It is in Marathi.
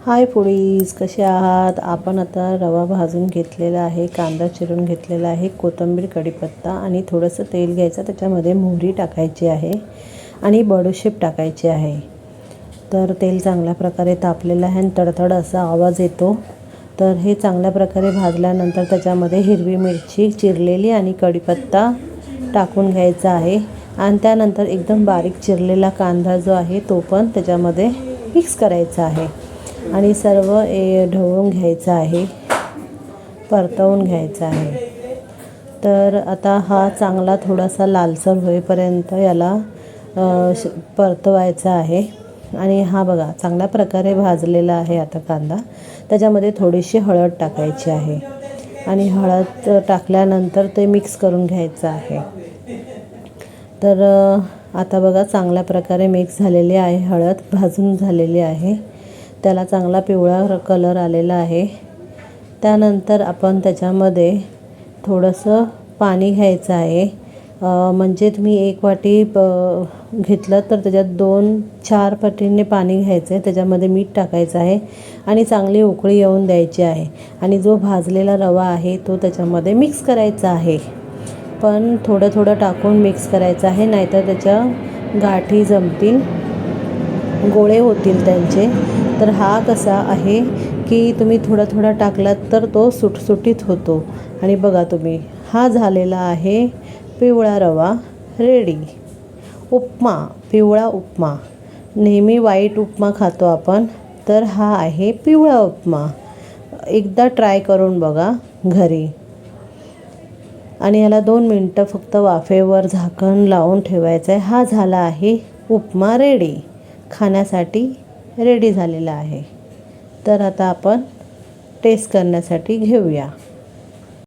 हाय फूडीज, कसे आहात? आपण आता रवा भाजून घेतलेला आहे, कांदा चिरून घेतलेला आहे, कोथिंबीर, कढीपत्ता आणि थोडंसं तेल घ्यायचं, त्याच्यामध्ये मोहरी टाकायची आहे आणि बडीशेप टाकायची आहे। तर तेल चांगल्या प्रकारे तापलेलं आहे आणि तडतड असा आवाज येतो। तर हे चांगल्या प्रकारे भाजल्यानंतर त्याच्यामध्ये हिरवी मिरची चिरलेली आणि कढीपत्ता टाकून घ्यायचा आहे आणि त्यानंतर एकदम बारीक चिरलेला कांदा जो आहे तो पण त्याच्यामध्ये मिक्स करायचा आहे आणि सर्व ढवळून घ्यायचं आहे, परतवून घ्यायचं आहे। तर आता हा चांगला थोडासा लालसर होईपर्यंत याला परतवायचा आहे आणि हा बघा चांगल्या प्रकारे भाजलेला आहे। आता कांदा त्याच्यामध्ये थोडीशी हळद टाकायची आहे आणि हळद टाकल्यानंतर ते मिक्स करून घ्यायचं आहे। तर आता बघा चांगल्या प्रकारे मिक्स झालेली आहे, हळद भाजून झालेली आहे, त्याला चांगला पिवळा कलर आलेला आहे। त्यानंतर आपण त्याच्यामध्ये थोडंसं पाणी घ्यायचं आहे, म्हणजे तुम्ही 1 वाटी घेतलं तर त्याच्यात 2-4 पटीने पाणी घ्यायचं आहे। त्याच्यामध्ये मीठ टाकायचं आहे आणि चांगली उकळी येऊन द्यायची आहे आणि जो भाजलेला रवा आहे तो त्याच्यामध्ये मिक्स करायचा आहे, पण थोडं थोडं टाकून मिक्स करायचं आहे, नाहीतर त्याच्या गाठी जमतील, गोळे होतील त्यांचे। तर हा कसा आहे की तुम्ही थोडा थोडा टाकलात तर तो सुटसुटीत होतो। आणि बघा तुम्ही, हा झालेला आहे पिवळा रवा रेडी। उपमा, पिवळा उपमा, नेहमी व्हाईट उपमा खातो आपण, तर हा आहे पिवळा उपमा। एकदा ट्राय करून बघा घरी आणि याला 2 मिनटं फक्त वाफेवर झाकण लावून ठेवायचं आहे। हा झाला आहे उपमा रेडी, खाण्यासाठी रेडी झालेला आहे। तर आता आपण टेस्ट करण्यासाठी घेऊया।